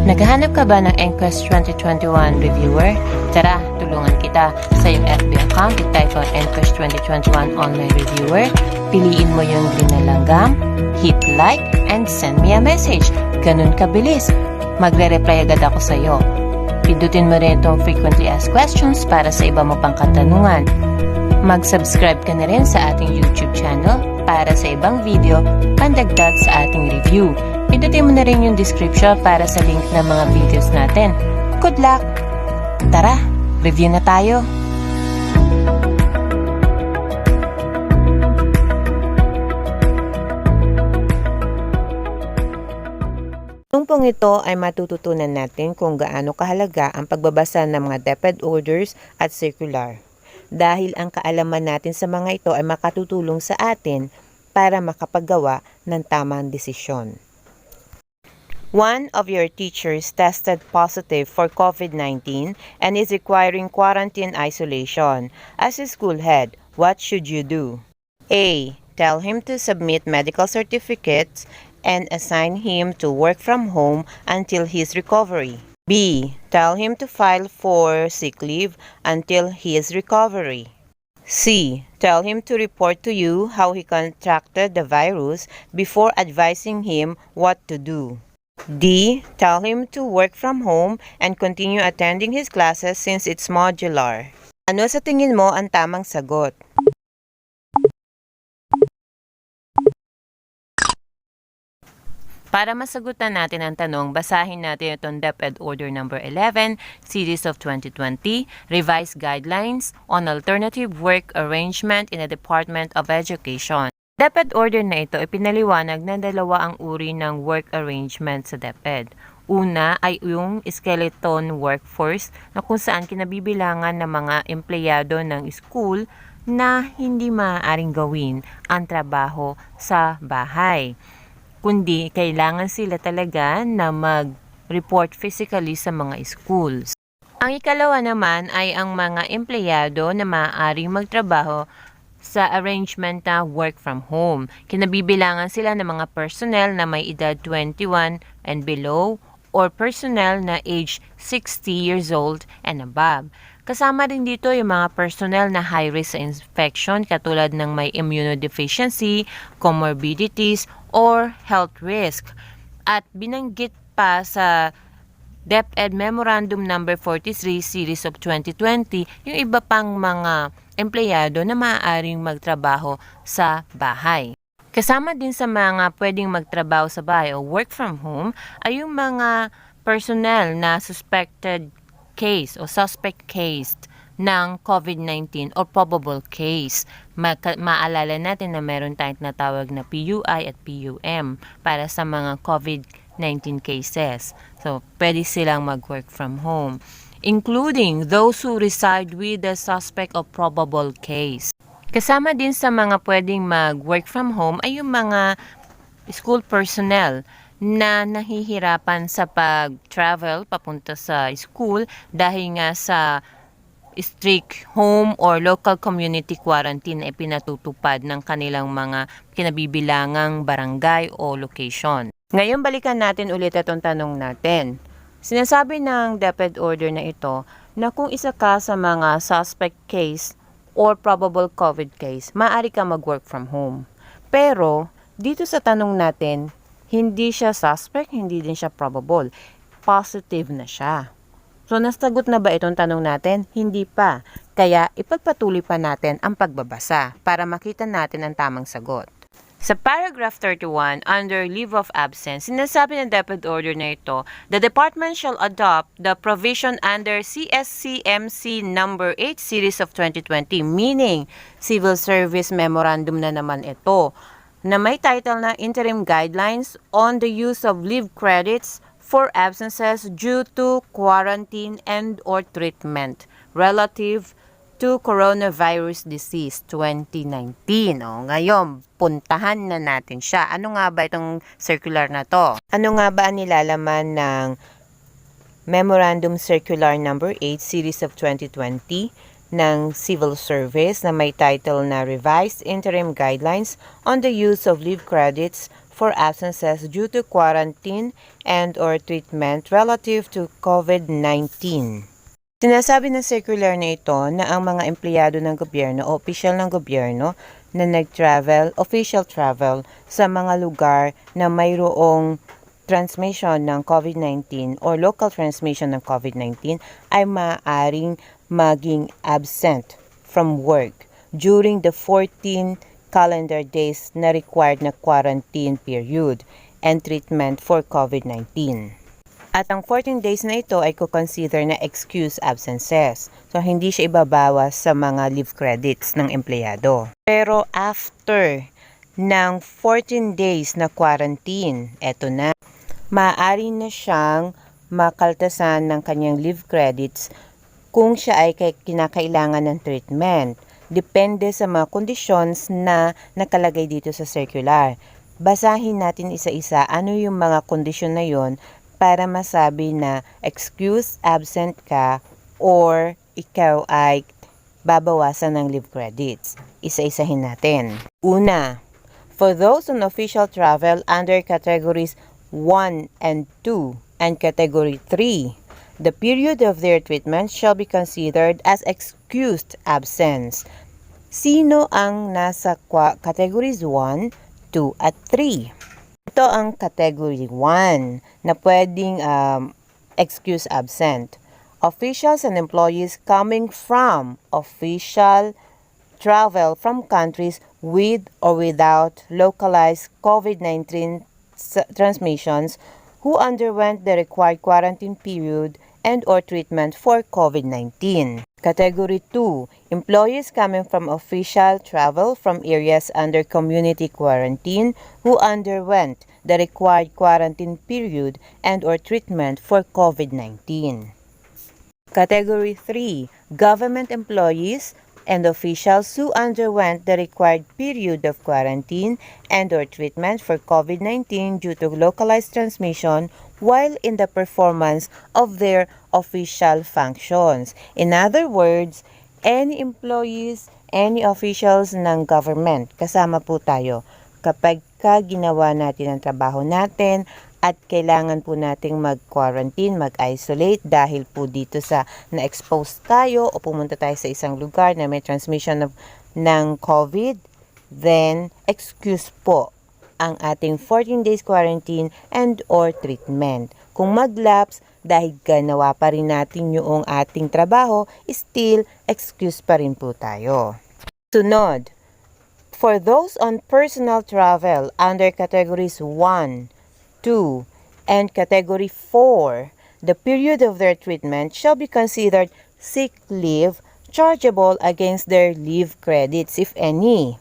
Naghahanap ka ba ng Nqesh 2021 reviewer? Tara, tulungan kita. Sa iyong FB account, i-type ang Nqesh 2021 online reviewer. Piliin mo yung green na langgam, hit like, and send me a message. Ganun kabilis. Magre-reply agad ako sa iyo. Pindutin mo rin itong frequently asked questions para sa iba mo pang katanungan. Mag-subscribe ka na rin sa ating YouTube channel para sa ibang video pandagdag sa ating review. Pindutin mo na rin yung description para sa link ng mga videos natin. Good luck! Tara, review na tayo! Tungpong ito ay matututunan natin kung gaano kahalaga ang pagbabasa ng mga DepEd orders at circular. Dahil ang kaalaman natin sa mga ito ay makatutulong sa atin para makapagawa ng tamang desisyon. One of your teachers tested positive for COVID-19 and is requiring quarantine isolation. As a school head, what should you do? A. Tell him to submit medical certificates and assign him to work from home until his recovery. B. Tell him to file for sick leave until his recovery. C. Tell him to report to you how he contracted the virus before advising him what to do. D. Tell him to work from home and continue attending his classes since it's modular. Ano sa tingin mo ang tamang sagot? Para masagutan natin ang tanong, basahin natin itong DepEd Order No. 11, Series of 2020, Revised Guidelines on Alternative Work Arrangement in the Department of Education. DepEd Order na ito ay pinaliwanag na dalawa ang uri ng work arrangement sa DepEd. Una ay yung skeleton workforce na kung saan kinabibilangan ng mga empleyado ng school na hindi maaaring gawin ang trabaho sa bahay, kundi kailangan sila talaga na mag-report physically sa mga schools. Ang ikalawa naman ay ang mga empleyado na maaaring magtrabaho sa arrangement na work from home. Kinabibilangan sila ng mga personnel na may edad 21 and below or personnel na age 60 years old and above. Kasama rin dito yung mga personnel na high risk sa infection katulad ng may immunodeficiency, comorbidities, or health risk. At binanggit pa sa DepEd Memorandum No. 43 Series of 2020 yung iba pang mga empleyado na maaaring magtrabaho sa bahay. Kasama din sa mga pwedeng magtrabaho sa bahay o work from home ay yung mga personnel na suspected case o suspect case ng COVID-19 or probable case. Maalala natin na meron tayong natawag na PUI at PUM para sa mga COVID-19 cases. So, pwede silang mag-work from home, including those who reside with the suspect of probable case. Kasama din sa mga pwedeng mag-work from home ay yung mga school personnel na nahihirapan sa pag-travel papunta sa school dahil nga sa strict home or local community quarantine na ipinatutupad ng kanilang mga kinabibilangang barangay o location. Ngayon balikan natin ulit itong tanong natin. Sinasabi ng DepEd order na ito na kung isa ka sa mga suspect case or probable COVID case, maaari ka mag-work from home. Pero dito sa tanong natin, hindi siya suspect, hindi din siya probable. Positive na siya. So, nasagot na ba itong tanong natin? Hindi pa. Kaya, ipagpatuloy pa natin ang pagbabasa para makita natin ang tamang sagot. Sa paragraph 31, under leave of absence, sinasabi ng DepEd order na ito, the department shall adopt the provision under CSCMC No. 8 Series of 2020, meaning Civil Service Memorandum na naman ito, na may title na Interim Guidelines on the Use of Leave Credits for absences due to quarantine and or treatment relative to coronavirus disease 2019. Ngayon, puntahan na natin siya. Ano nga ba itong circular na to? Ano nga ba ang nilalaman ng Memorandum Circular No. 8 Series of 2020 ng Civil Service na may title na Revised Interim Guidelines on the Use of Leave Credits for absences due to quarantine and or treatment relative to COVID-19. Sinasabi ng circular na ito na ang mga empleyado ng gobyerno o opisyal ng gobyerno na official travel sa mga lugar na mayroong transmission ng COVID-19 or local transmission ng COVID-19 ay maaaring maging absent from work during the 14 calendar days na required na quarantine period and treatment for COVID-19. At ang 14 days na ito ay consider na excuse absences. So, hindi siya ibabawas sa mga leave credits ng empleyado. Pero after ng 14 days na quarantine, eto na, maaari na siyang makaltasan ng kanyang leave credits kung siya ay kinakailangan ng treatment. Depende sa mga conditions na nakalagay dito sa circular. Basahin natin isa-isa ano yung mga kondisyon na yon para masabi na excuse absent ka or ikaw ay babawasan ng leave credits. Isa-isahin natin. Una, for those on official travel under categories 1 and 2 and category 3, the period of their treatment shall be considered as excused absence. Sino ang nasa categories 1, 2 at 3? Ito ang category 1 na pwedeng excuse absent. Officials and employees coming from official travel from countries with or without localized COVID-19 transmissions who underwent the required quarantine period and or treatment for COVID-19. Category 2, employees coming from official travel from areas under community quarantine who underwent the required quarantine period and or treatment for COVID-19. Category 3, government employees and officials who underwent the required period of quarantine and or treatment for COVID-19 due to localized transmission while in the performance of their official functions. In other words, any employees, any officials ng government, kasama po tayo kapag ginawa natin ang trabaho natin at kailangan po nating mag-quarantine, mag-isolate dahil po dito sa na-expose tayo o pumunta tayo sa isang lugar na may transmission ng COVID, then excuse po ang ating 14 days quarantine and or treatment. Kung mag-lapse, dahil ganawa pa rin natin yung ating trabaho, still excuse pa rin po tayo. Sunod, for those on personal travel under categories 1, 2, and category 4, the period of their treatment shall be considered sick leave chargeable against their leave credits, if any.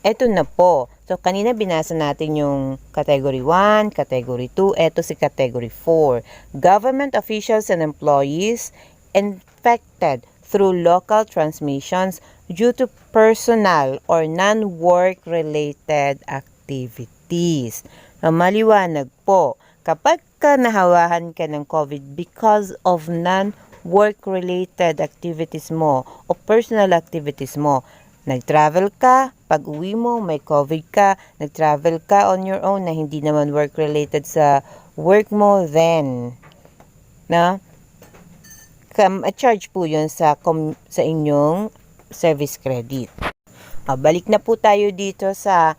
Ito na po. So, kanina binasa natin yung category 1, category 2, ito si category 4. Government officials and employees infected through local transmissions due to personal or non-work related activities. Maliwanag po, kapag nahawahan ka ng COVID because of non-work related activities mo o personal activities mo, nag-travel ka, pag uwi mo may COVID ka, nag-travel ka on your own na hindi naman work related sa work mo, then charge po yun sa inyong service credit. Balik na po tayo dito sa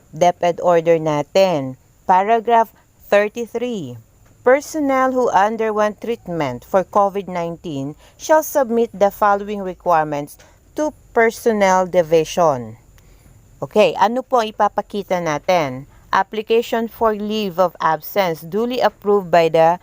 DepEd order natin. Paragraph 33. Personnel who underwent treatment for COVID-19 shall submit the following requirements to Personnel Division. Okay, ano po ang ipapakita natin? Application for leave of absence duly approved by the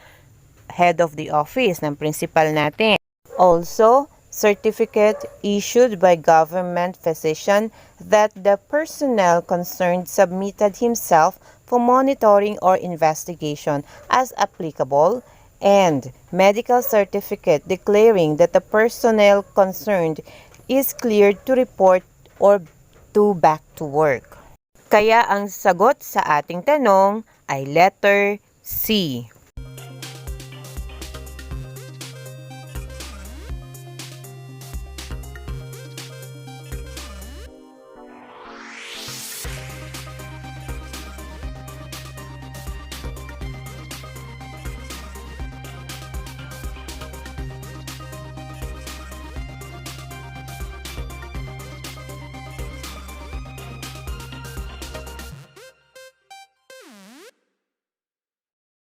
head of the office ng principal natin. Also, certificate issued by government physician that the personnel concerned submitted himself for monitoring or investigation as applicable, and medical certificate declaring that the personnel concerned is cleared to report or to back to work. Kaya ang sagot sa ating tanong ay letter C.